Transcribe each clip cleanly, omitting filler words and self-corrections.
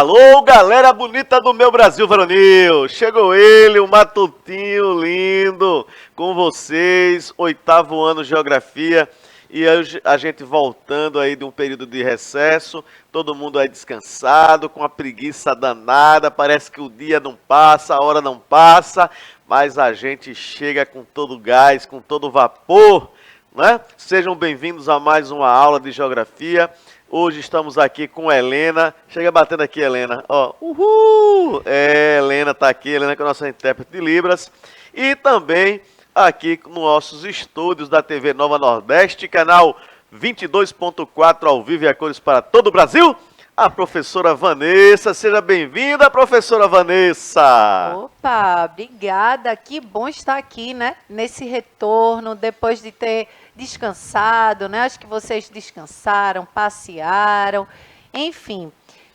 Alô, galera bonita do meu Brasil varonil! Chegou ele, o Matutinho lindo, com vocês, 8º ano de Geografia. E hoje a gente voltando aí de um período de recesso, todo mundo aí descansado, com a preguiça danada, parece que o dia não passa, a hora não passa, mas a gente chega com todo gás, com todo vapor, né? Sejam bem-vindos a mais uma aula de Geografia. Hoje estamos aqui com Helena. Chega batendo aqui, Helena. Ó, uhul! Helena tá aqui, Helena que é a nossa intérprete de Libras. E também aqui nos nossos estúdios da TV Nova Nordeste, canal 22.4 ao vivo e a cores para todo o Brasil, a professora Vanessa. Seja bem-vinda, professora Vanessa. Opa, obrigada. Que bom estar aqui, né? Nesse retorno, depois de ter descansado, né? Acho que vocês descansaram, passearam. Enfim,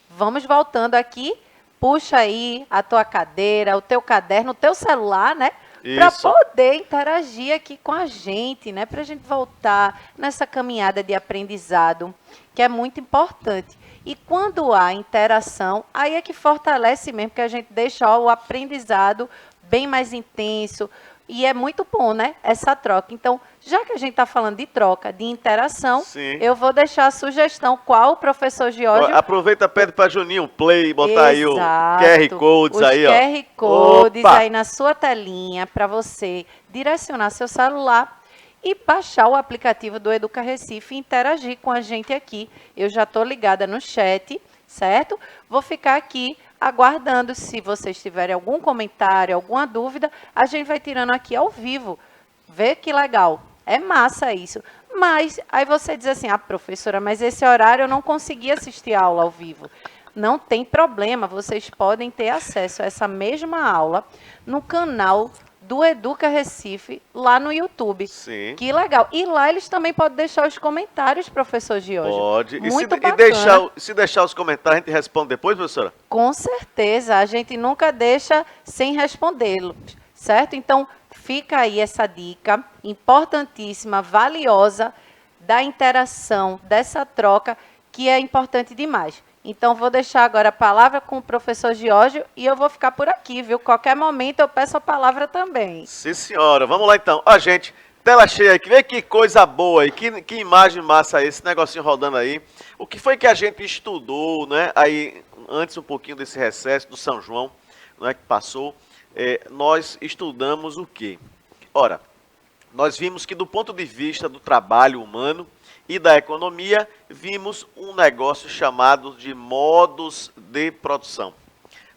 vamos voltando aqui. Puxa aí a tua cadeira, o teu caderno, o teu celular, né? Para poder interagir aqui com a gente, né? Para a gente voltar nessa caminhada de aprendizado, que é muito importante. E quando há interação, aí é que fortalece mesmo, que a gente deixa o aprendizado bem mais intenso. E é muito bom, né? Essa troca. Então, já que a gente está falando de troca, de interação, sim, eu vou deixar a sugestão. Qual, professor Giorgio? Aproveita, pede para Juninho Play, botar aí o QR Codes aí, ó. Os QR Codes aí na sua telinha, para você direcionar seu celular e baixar o aplicativo do Educa Recife e interagir com a gente aqui. Eu já estou ligada no chat, certo? Vou ficar aqui aguardando. Se vocês tiverem algum comentário, alguma dúvida, a gente vai tirando aqui ao vivo. Vê que legal. É massa isso. Mas aí você diz assim, professora, mas esse horário eu não consegui assistir a aula ao vivo. Não tem problema, vocês podem ter acesso a essa mesma aula no canal do Educa Recife, lá no YouTube. Sim. Que legal. E lá eles também podem deixar os comentários, professor Giorgio. Pode. Muito bacana. Se deixar os comentários, a gente responde depois, professora? Com certeza. A gente nunca deixa sem respondê-los, certo? Então, fica aí essa dica importantíssima, valiosa, da interação, dessa troca, que é importante demais. Então, vou deixar agora a palavra com o professor Giorgio e eu vou ficar por aqui, viu? Qualquer momento eu peço a palavra também. Sim, senhora. Vamos lá, então. Ó, gente, tela cheia aqui. Vê que coisa boa aí, que imagem massa aí, esse negocinho rodando aí. O que foi que a gente estudou, né? Aí, antes um pouquinho desse recesso do São João, né, que passou, nós estudamos o quê? Ora, nós vimos que do ponto de vista do trabalho humano e da economia, vimos um negócio chamado de modos de produção.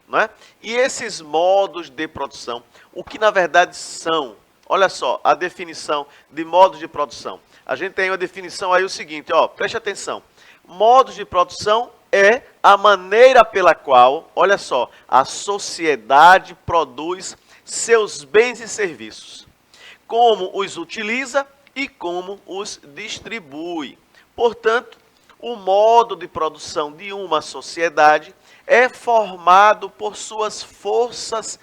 Não é? E esses modos de produção, o que na verdade são? Olha só, a definição de modos de produção. A gente tem uma definição aí o seguinte, ó, preste atenção. Modos de produção é a maneira pela qual, olha só, a sociedade produz seus bens e serviços. Como os utiliza e como os distribui. Portanto, o modo de produção de uma sociedade é formado por suas forças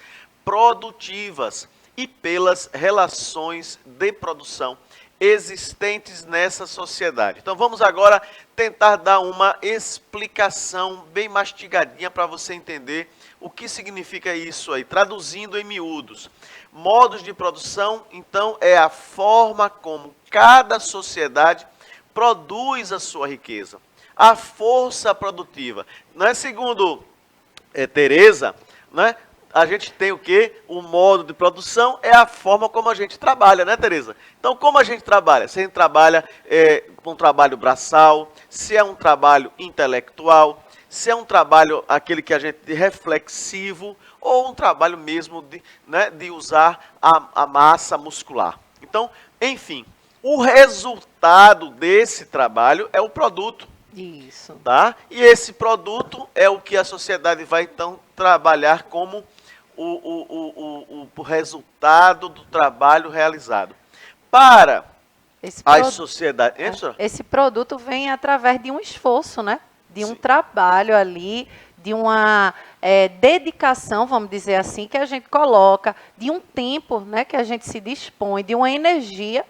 produtivas e pelas relações de produção existentes nessa sociedade. Então vamos agora tentar dar uma explicação bem mastigadinha para você entender o que significa isso aí, traduzindo em miúdos. Modos de produção, então, é a forma como cada sociedade produz a sua riqueza. A força produtiva. Não é segundo Teresa, né? A gente tem o quê? O modo de produção é a forma como a gente trabalha, né, Teresa? Então, como a gente trabalha? Se a gente trabalha com um trabalho braçal, se é um trabalho intelectual, se é um trabalho aquele que a gente reflexivo, ou um trabalho mesmo de usar a massa muscular. Então, enfim, o resultado desse trabalho é o produto. Isso. Tá? E esse produto é o que a sociedade vai, então, trabalhar como o resultado do trabalho realizado. Para as sociedades... Esse produto vem através de um esforço, né? De um trabalho ali, de uma dedicação, vamos dizer assim, que a gente coloca, de um tempo, né, que a gente se dispõe, de uma energia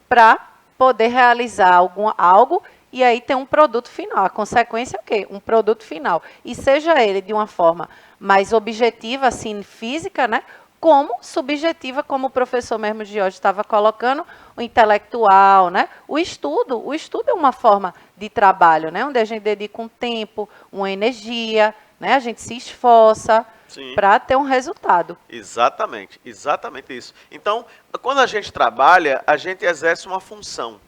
para poder realizar algo e aí tem um produto final. A consequência é o quê? Um produto final. E seja ele de uma forma mais objetiva, assim, física, né? Como subjetiva, como o professor mesmo de hoje estava colocando, o intelectual, né? O estudo é uma forma de trabalho, né? Onde a gente dedica um tempo, uma energia, né? A gente se esforça Sim. para ter um resultado. Exatamente, exatamente isso. Então, quando a gente trabalha, a gente exerce uma função.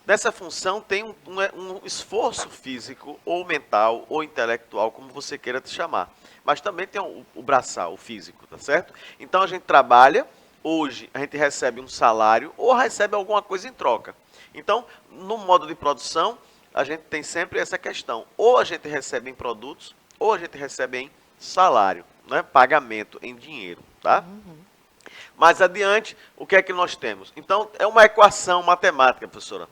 Nessa função tem um esforço físico, ou mental, ou intelectual, como você queira te chamar. Mas também tem o braçal, o físico, tá certo? Então a gente trabalha, hoje a gente recebe um salário, ou recebe alguma coisa em troca. Então, no modo de produção, a gente tem sempre essa questão. Ou a gente recebe em produtos, ou a gente recebe em salário, né? Pagamento em dinheiro, tá? Mais adiante, o que é que nós temos? Então, é uma equação matemática, professora.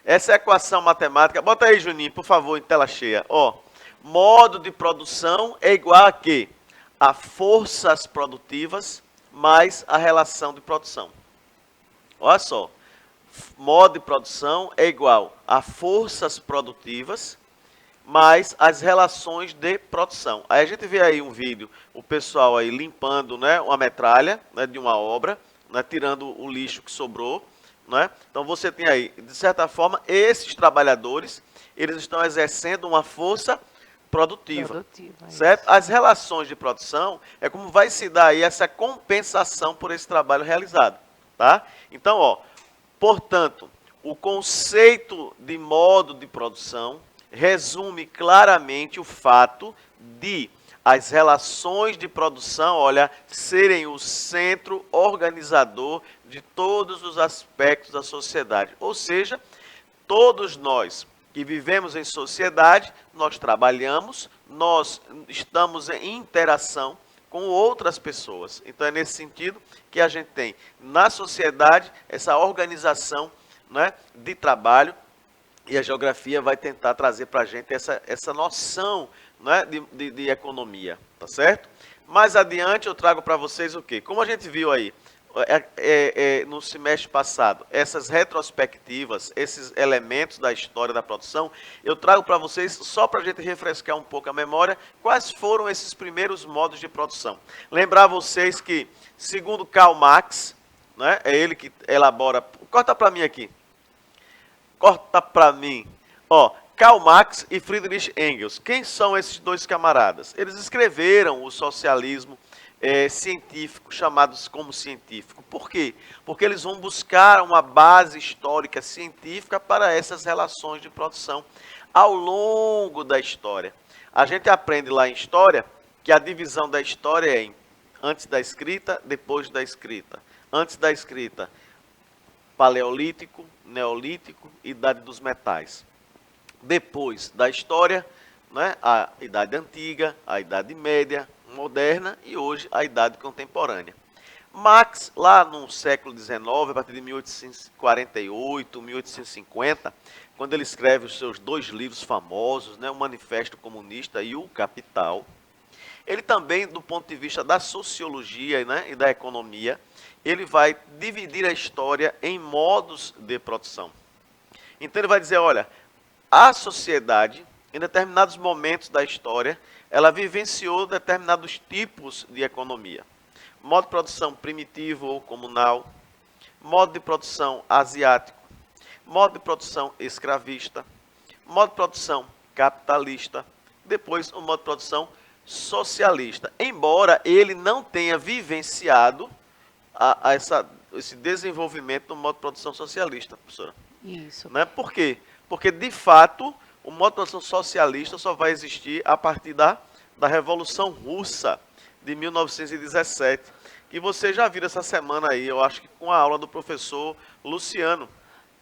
Essa equação matemática, bota aí, Juninho, por favor, em tela cheia. Ó, modo de produção é igual a quê? A forças produtivas mais a relação de produção. Olha só, modo de produção é igual a forças produtivas mais as relações de produção. Aí a gente vê aí um vídeo, o pessoal aí limpando, né, uma metralha, né, de uma obra, né, tirando o lixo que sobrou, né? Então você tem aí, de certa forma, esses trabalhadores, eles estão exercendo uma força produtiva, certo? Isso. As relações de produção é como vai se dar aí essa compensação por esse trabalho realizado, tá? Então, ó, portanto, o conceito de modo de produção resume claramente o fato de as relações de produção, olha, serem o centro organizador de todos os aspectos da sociedade. Ou seja, todos nós que vivemos em sociedade, nós trabalhamos, nós estamos em interação com outras pessoas. Então é nesse sentido que a gente tem na sociedade essa organização, né, de trabalho, e a geografia vai tentar trazer para a gente essa noção, né, de economia, tá certo? Mais adiante eu trago para vocês o quê? Como a gente viu aí no semestre passado, essas retrospectivas, esses elementos da história da produção, eu trago para vocês, só para a gente refrescar um pouco a memória, quais foram esses primeiros modos de produção. Lembrar vocês que, segundo Karl Marx, né, é ele que elabora... Corta para mim aqui. Corta para mim. Ó, Karl Marx e Friedrich Engels. Quem são esses dois camaradas? Eles escreveram o socialismo científico, chamados como científico. Por quê? Porque eles vão buscar uma base histórica científica para essas relações de produção ao longo da história. A gente aprende lá em história que a divisão da história é em antes da escrita, depois da escrita. Antes da escrita, Paleolítico, Neolítico, Idade dos Metais. Depois da história, né, a Idade Antiga, a Idade Média, Moderna e hoje a Idade Contemporânea. Marx, lá no século XIX, a partir de 1848, 1850, quando ele escreve os seus dois livros famosos, né, o Manifesto Comunista e o Capital, ele também, do ponto de vista da sociologia, né, e da economia, ele vai dividir a história em modos de produção. Então ele vai dizer, olha, a sociedade, em determinados momentos da história, ela vivenciou determinados tipos de economia. Modo de produção primitivo ou comunal, modo de produção asiático, modo de produção escravista, modo de produção capitalista, depois o modo de produção socialista. Embora ele não tenha vivenciado esse desenvolvimento do modo de produção socialista, professora. Isso. Né? Por quê? Porque, de fato, o modo de produção socialista só vai existir a partir da Revolução Russa de 1917, que você já viu essa semana aí, eu acho que com a aula do professor Luciano.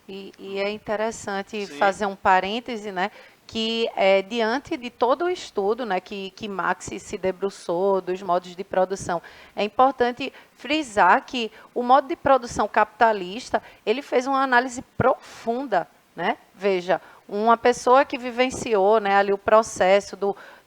E é interessante Sim. fazer um parêntese, né? Que diante de todo o estudo, né, que Marx se debruçou dos modos de produção, é importante frisar que o modo de produção capitalista, ele fez uma análise profunda, né? Veja, uma pessoa que vivenciou, né, ali o processo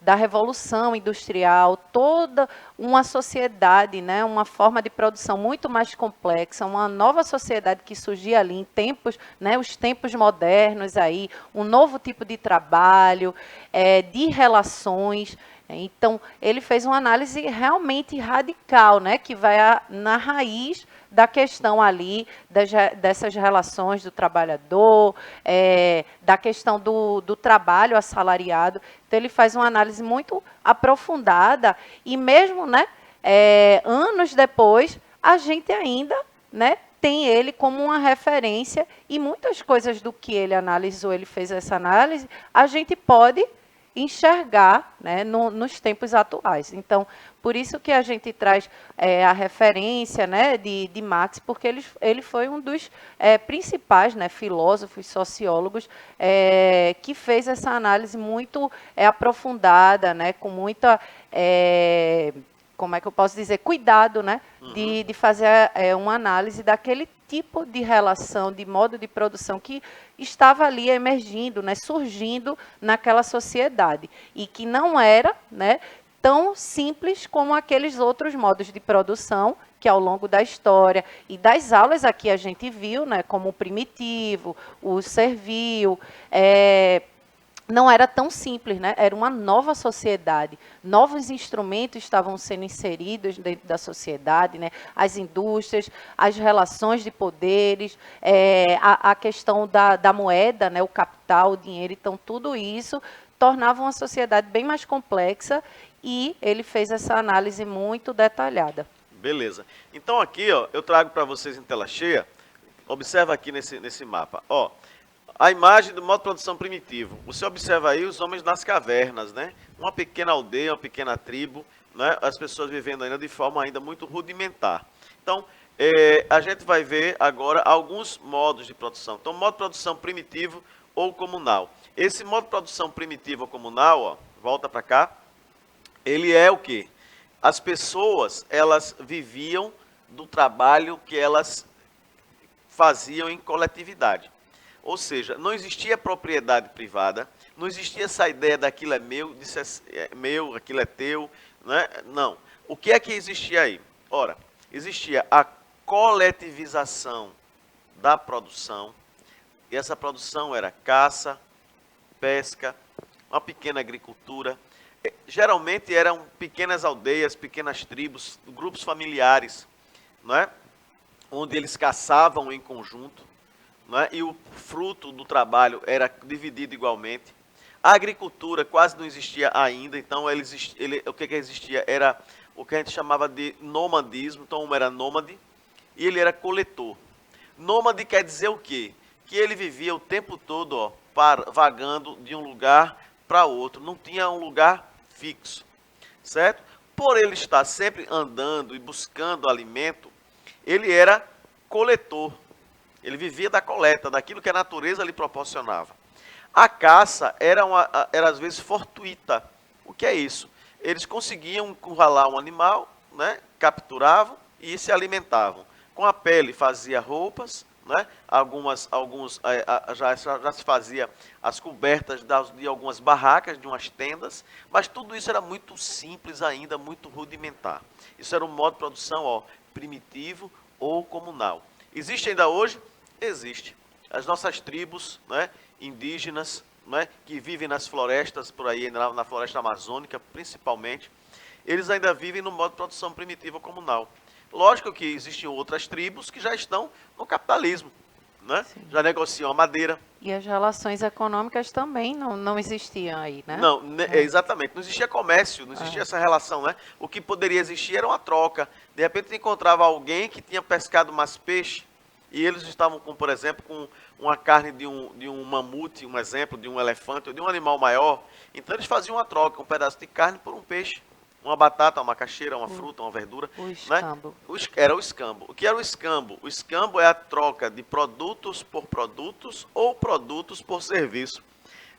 da revolução industrial, toda uma sociedade, né, uma forma de produção muito mais complexa, uma nova sociedade que surgia ali em tempos, né, os tempos modernos aí, um novo tipo de trabalho, de relações. Então, ele fez uma análise realmente radical, né, que vai na raiz da questão ali, dessas relações do trabalhador, da questão do trabalho assalariado. Então, ele faz uma análise muito aprofundada e mesmo, né, anos depois, a gente ainda, né, tem ele como uma referência e muitas coisas do que ele analisou, ele fez essa análise, a gente pode enxergar, né, nos tempos atuais. Então, por isso que a gente traz a referência, né, de Marx, porque ele foi um dos principais, né, filósofos, sociólogos, que fez essa análise muito aprofundada, né, com muita, como é que eu posso dizer, cuidado, né, de fazer uma análise daquele tipo de relação, de modo de produção que estava ali emergindo, né, surgindo naquela sociedade e que não era, né, tão simples como aqueles outros modos de produção que ao longo da história e das aulas aqui a gente viu, né, como o primitivo, o servil, não era tão simples, né? Era uma nova sociedade. Novos instrumentos estavam sendo inseridos dentro da sociedade, né? As indústrias, as relações de poderes, a questão da moeda, né? O capital, o dinheiro. Então, tudo isso tornava uma sociedade bem mais complexa e ele fez essa análise muito detalhada. Beleza. Então aqui, ó, eu trago para vocês em tela cheia. Observa aqui nesse mapa. Ó, a imagem do modo de produção primitivo. Você observa aí os homens nas cavernas, né? Uma pequena aldeia, uma pequena tribo, né? As pessoas vivendo ainda de forma ainda muito rudimentar. Então, a gente vai ver agora alguns modos de produção. Então, modo de produção primitivo ou comunal. Esse modo de produção primitivo ou comunal, ó, volta para cá, ele é o quê? As pessoas, elas viviam do trabalho que elas faziam em coletividade. Ou seja, não existia propriedade privada, não existia essa ideia daquilo é meu, disso é meu, aquilo é teu, né? Não. O que é que existia aí? Ora, existia a coletivização da produção, e essa produção era caça, pesca, uma pequena agricultura. Geralmente eram pequenas aldeias, pequenas tribos, grupos familiares, não é? Onde eles caçavam em conjunto. Né? E o fruto do trabalho era dividido igualmente. A agricultura quase não existia ainda, então o que existia era o que a gente chamava de nomadismo, então um era nômade e ele era coletor. Nômade quer dizer o quê? Que ele vivia o tempo todo, ó, vagando de um lugar para outro, não tinha um lugar fixo, certo? Por ele estar sempre andando e buscando alimento, ele era coletor. Ele vivia da coleta, daquilo que a natureza lhe proporcionava. A caça era às vezes fortuita. O que é isso? Eles conseguiam encurralar um animal, né, capturavam e se alimentavam. Com a pele fazia roupas, né, já se fazia as cobertas de algumas barracas, de umas tendas, mas tudo isso era muito simples ainda, muito rudimentar. Isso era um modo de produção, ó, primitivo ou comunal. Existe ainda hoje? Existe. As nossas tribos, né, indígenas, né, que vivem nas florestas, por aí, na floresta amazônica, principalmente, eles ainda vivem no modo de produção primitiva comunal. Lógico que existem outras tribos que já estão no capitalismo, né? Já negociam a madeira. E as relações econômicas também não existiam aí, né? Não, exatamente. Não existia comércio, não existia essa relação, né? O que poderia existir era uma troca. De repente, encontrava alguém que tinha pescado mais peixe, e eles estavam, por exemplo, com uma carne de um mamute, um exemplo, de um elefante, ou de um animal maior. Então, eles faziam uma troca, um pedaço de carne por um peixe. Uma batata, uma macaxeira, uma fruta, uma verdura. O escambo. Né? Era o escambo. O que era o escambo? O escambo é a troca de produtos por produtos ou produtos por serviço.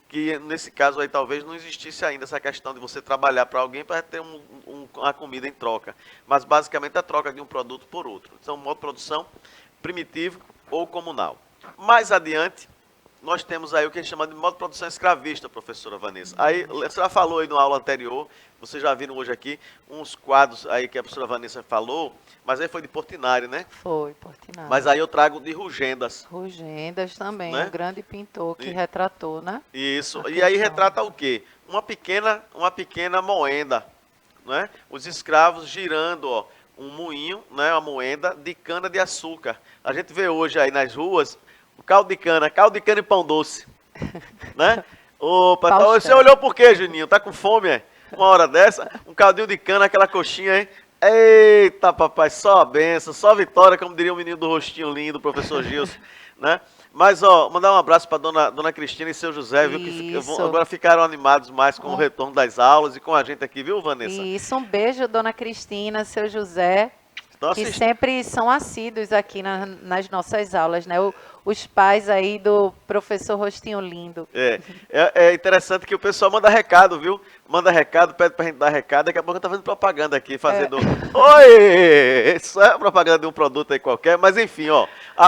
Que, nesse caso aí, talvez não existisse ainda essa questão de você trabalhar para alguém para ter uma comida em troca. Mas, basicamente, a troca de um produto por outro. Então, modo de produção primitivo ou comunal. Mais adiante, nós temos aí o que a gente chama de modo de produção escravista, professora Vanessa. Aí, você já falou aí na aula anterior, vocês já viram hoje aqui, uns quadros aí que a professora Vanessa falou, mas aí foi de Portinari, né? Foi, Portinari. Mas aí eu trago de Rugendas, Rugendas também, um né? grande pintor que E- retratou, né? Isso. A E aí questão. retrata o quê? Uma pequena moenda, né? Os escravos girando, ó, um moinho, né? Uma moenda de cana de açúcar. A gente vê hoje aí nas ruas o caldo de cana e pão doce, né? Opa, tá, você Faustão. olhou por quê, Juninho? Tá com fome, é? Uma hora dessa, um caldinho de cana, aquela coxinha, hein? Eita, papai, só a benção, só a vitória, como diria o menino do rostinho lindo, o professor Gilson, né? Mas, ó, mandar um abraço para dona Cristina e seu José, viu? Isso. Agora ficaram animados mais com o Um, retorno das aulas e com a gente aqui, viu, Vanessa? isso, um beijo, dona Cristina, seu José, Então, que sempre são assíduos aqui nas nossas aulas, né? Os pais aí do professor Rostinho Lindo. É interessante que o pessoal manda recado, viu? Manda recado, pede pra gente dar recado. Daqui a pouco tá fazendo propaganda aqui, fazendo. Oi! Isso é propaganda de um produto aí qualquer, mas enfim, ó.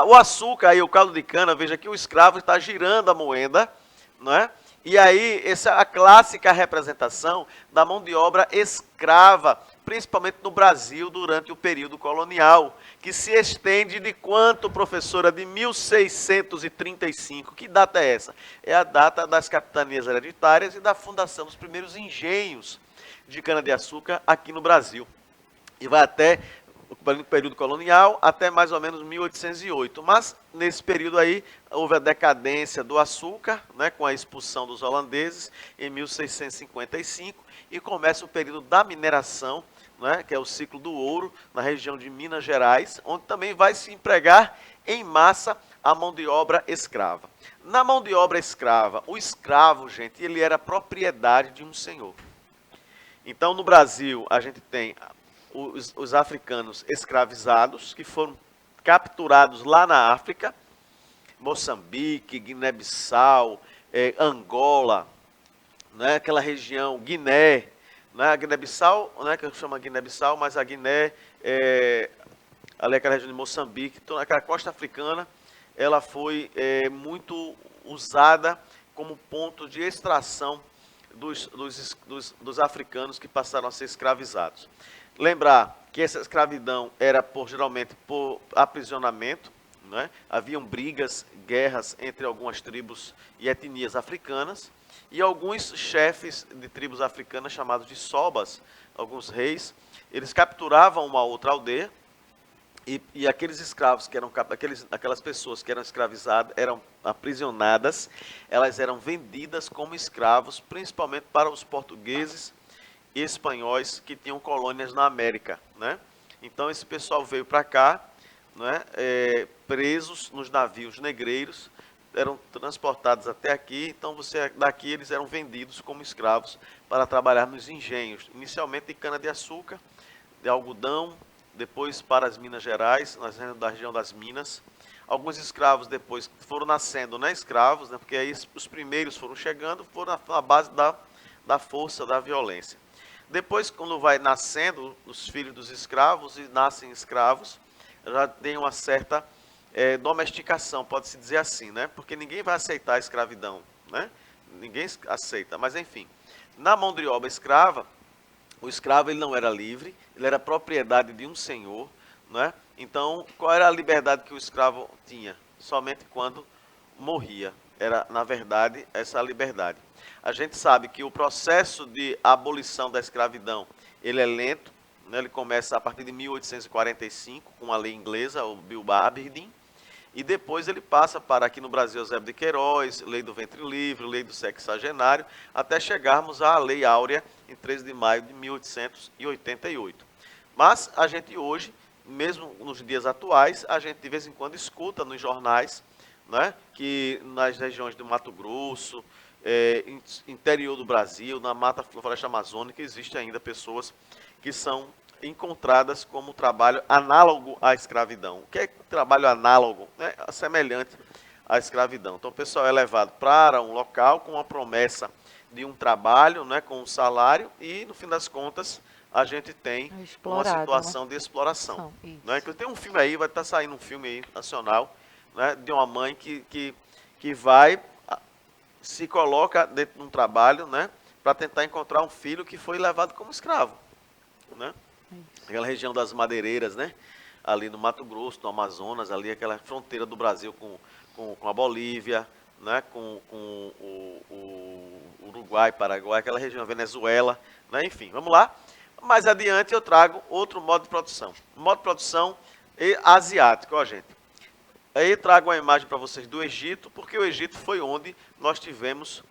O açúcar aí, o caldo de cana, veja que o escravo está girando a moenda, não é? E aí, essa é a clássica representação da mão de obra escrava, principalmente no Brasil durante o período colonial, que se estende de quanto, professora? De 1635. Que data é essa? É a data das capitanias hereditárias e da fundação dos primeiros engenhos de cana-de-açúcar aqui no Brasil. E vai até o período colonial, até mais ou menos 1808. Mas, nesse período aí, houve a decadência do açúcar, né, com a expulsão dos holandeses, em 1655, e começa o período da mineração, né, que é o ciclo do ouro, na região de Minas Gerais, onde também vai se empregar em massa a mão de obra escrava. Na mão de obra escrava, o escravo, gente, ele era propriedade de um senhor. Então, no Brasil, a gente tem os africanos escravizados, que foram capturados lá na África, Moçambique, Guiné-Bissau, Angola, né, aquela região, Guiné, né, a Guiné-Bissau, né, que chama Guiné-Bissau, mas a Guiné, ali aquela região de Moçambique, então, aquela costa africana, ela foi muito usada como ponto de extração dos africanos que passaram a ser escravizados. Lembrar que essa escravidão era geralmente por aprisionamento, né? Haviam brigas, guerras entre algumas tribos e etnias africanas, e alguns chefes de tribos africanas chamados de sobas, alguns reis, eles capturavam uma outra aldeia, e aqueles escravos que eram aquelas pessoas que eram escravizadas, eram aprisionadas, elas eram vendidas como escravos, principalmente para os portugueses e espanhóis que tinham colônias na América, né? Então esse pessoal veio para cá, né, presos nos navios negreiros, eram transportados até aqui, então daqui eles eram vendidos como escravos para trabalhar nos engenhos, inicialmente de cana-de-açúcar, de algodão, depois para as Minas Gerais, na região das Minas. Alguns escravos depois foram nascendo, né, escravos, né, porque aí os primeiros foram chegando, foram na base da força, da violência. Depois, quando vai nascendo os filhos dos escravos e nascem escravos, já tem uma certa domesticação, pode-se dizer assim, né? Porque ninguém vai aceitar a escravidão, né? Ninguém aceita, mas enfim. Na mão de obra escrava, o escravo ele não era livre, ele era propriedade de um senhor, né? Então, qual era a liberdade que o escravo tinha? Somente quando morria. Era, na verdade, essa a liberdade. A gente sabe que o processo de abolição da escravidão, ele é lento, né? Ele começa a partir de 1845, com a lei inglesa, o Bill Aberdeen, e depois ele passa para, aqui no Brasil, Eusébio de Queiroz, lei do ventre livre, lei do sexagenário, até chegarmos à lei áurea, em 13 de maio de 1888. Mas a gente hoje, mesmo nos dias atuais, a gente de vez em quando escuta nos jornais, né, que nas regiões do Mato Grosso, interior do Brasil, na mata floresta amazônica, existem ainda pessoas que são encontradas como trabalho análogo à escravidão. O que é trabalho análogo? É semelhante à escravidão. Então o pessoal é levado para um local com a promessa de um trabalho, né, com um salário, e no fim das contas a gente tem uma situação de exploração. Né? Que tem um filme aí, vai estar saindo um filme aí nacional, né, de uma mãe que que vai, se coloca dentro de um trabalho, né, para tentar encontrar um filho que foi levado como escravo, né? Aquela região das madeireiras, né? Ali no Mato Grosso, no Amazonas, ali aquela fronteira do Brasil com a Bolívia, né? Com o Uruguai, Paraguai, aquela região, Venezuela, né? Enfim, vamos lá. Mais adiante eu trago outro modo de produção. Modo de produção asiático, ó, gente. Aí trago uma imagem para vocês do Egito, porque o Egito foi onde nós tivemos,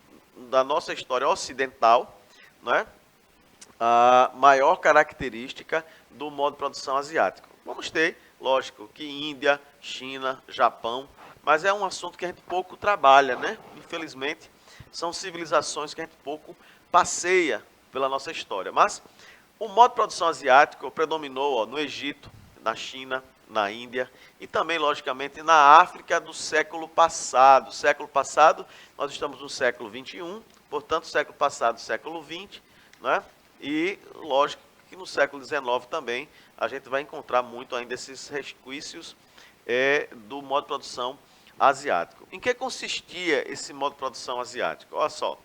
da nossa história ocidental, né, a maior característica do modo de produção asiático. Vamos ter, lógico, que Índia, China, Japão, mas é um assunto que a gente pouco trabalha, né? Infelizmente, são civilizações que a gente pouco passeia pela nossa história. Mas o modo de produção asiático predominou no Egito, na China, na Índia e também, logicamente, na África do século passado. Século passado, nós estamos no século XXI, portanto, século passado, século XX, né? E, lógico, que no século XIX também a gente vai encontrar muito ainda esses resquícios do modo de produção asiático. Em que consistia esse modo de produção asiático? Olha só,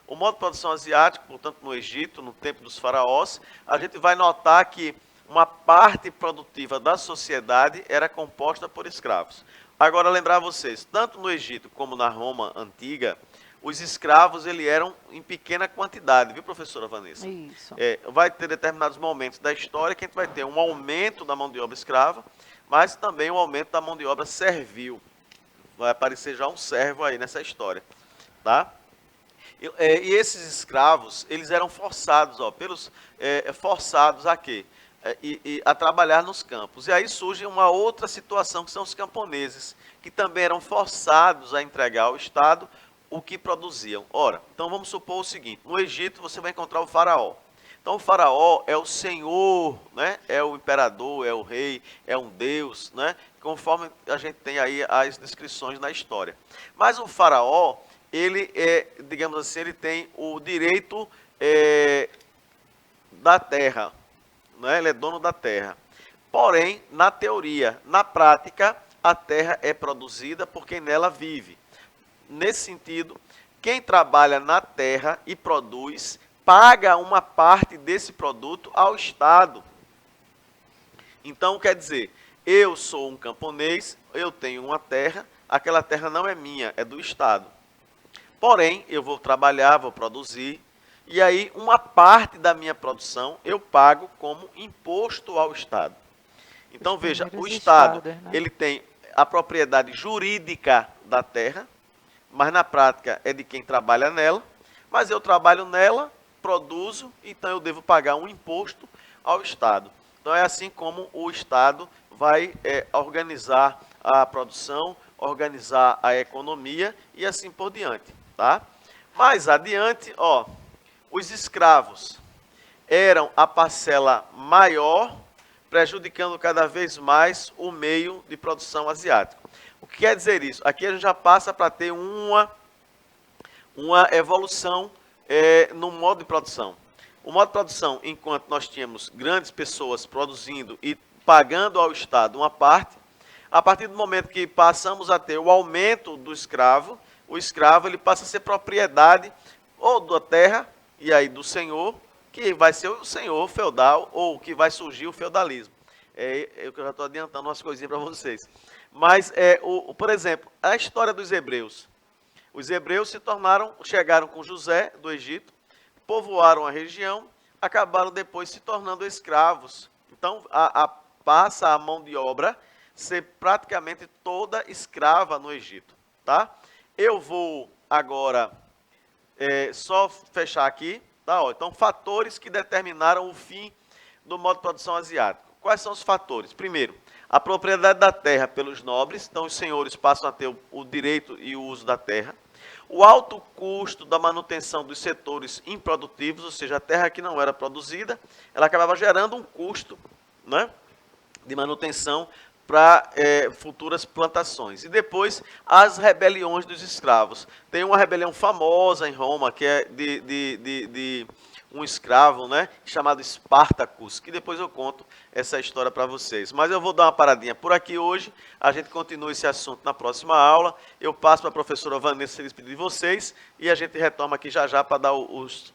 o modo de produção asiático, portanto, no Egito, no tempo dos faraós, a gente vai notar que uma parte produtiva da sociedade era composta por escravos. Agora, lembrar vocês, tanto no Egito como na Roma antiga, os escravos eram em pequena quantidade, viu, professora Vanessa? Isso. Vai ter determinados momentos da história que a gente vai ter um aumento da mão de obra escrava, mas também um aumento da mão de obra servil. Vai aparecer já um servo aí nessa história, tá? E esses escravos, eles eram forçados, forçados a quê? A trabalhar nos campos. E aí surge uma outra situação, que são os camponeses, que também eram forçados a entregar ao Estado o que produziam. Ora, então vamos supor o seguinte, no Egito você vai encontrar o faraó. Então o faraó é o senhor, né? É o imperador, é o rei, é um deus, né? Conforme a gente tem aí as descrições na história. Mas o faraó, ele digamos assim, ele tem o direito da terra, né? Ele é dono da terra. Porém, na teoria, na prática, a terra é produzida por quem nela vive. Nesse sentido, quem trabalha na terra e produz, paga uma parte desse produto ao Estado. Então, quer dizer, eu sou um camponês, eu tenho uma terra, aquela terra não é minha, é do Estado. Porém, eu vou trabalhar, vou produzir, e aí uma parte da minha produção eu pago como imposto ao Estado. Então, veja, o Estado, ele tem a propriedade jurídica da terra, mas na prática é de quem trabalha nela, mas eu trabalho nela, produzo, então eu devo pagar um imposto ao Estado. Então é assim como o Estado vai organizar a produção, organizar a economia e assim por diante, tá? Mais adiante, os escravos eram a parcela maior, prejudicando cada vez mais o meio de produção asiático. O que quer dizer isso? Aqui a gente já passa para ter uma evolução no modo de produção. O modo de produção, enquanto nós tínhamos grandes pessoas produzindo e pagando ao Estado uma parte, a partir do momento que passamos a ter o aumento do escravo, o escravo ele passa a ser propriedade ou da terra, e aí do senhor, que vai ser o senhor feudal, ou que vai surgir o feudalismo. Eu já estou adiantando umas coisinhas para vocês. Mas, por exemplo, a história dos hebreus. Os hebreus chegaram com José do Egito, povoaram a região, acabaram depois se tornando escravos. Então, passa a mão de obra ser praticamente toda escrava no Egito, tá? Eu vou agora só fechar aqui, tá? Então, fatores que determinaram o fim do modo de produção asiático. Quais são os fatores? Primeiro, a propriedade da terra pelos nobres, então os senhores passam a ter o direito e o uso da terra. O alto custo da manutenção dos setores improdutivos, ou seja, a terra que não era produzida, ela acabava gerando um custo, né, de manutenção para futuras plantações. E depois, as rebeliões dos escravos. Tem uma rebelião famosa em Roma, que é de um escravo, né, chamado Espartacus, que depois eu conto essa história para vocês. Mas eu vou dar uma paradinha por aqui hoje, a gente continua esse assunto na próxima aula, eu passo para a professora Vanessa se despedir de vocês e a gente retoma aqui já já para dar os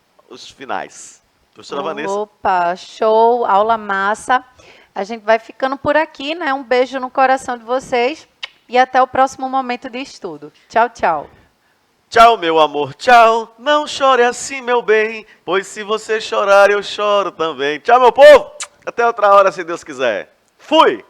finais. Professora Vanessa. Opa, show, aula massa. A gente vai ficando por aqui, né? Um beijo no coração de vocês e até o próximo momento de estudo. Tchau, tchau. Tchau, meu amor, tchau. Não chore assim, meu bem, pois se você chorar, eu choro também. Tchau, meu povo. Até outra hora, se Deus quiser. Fui!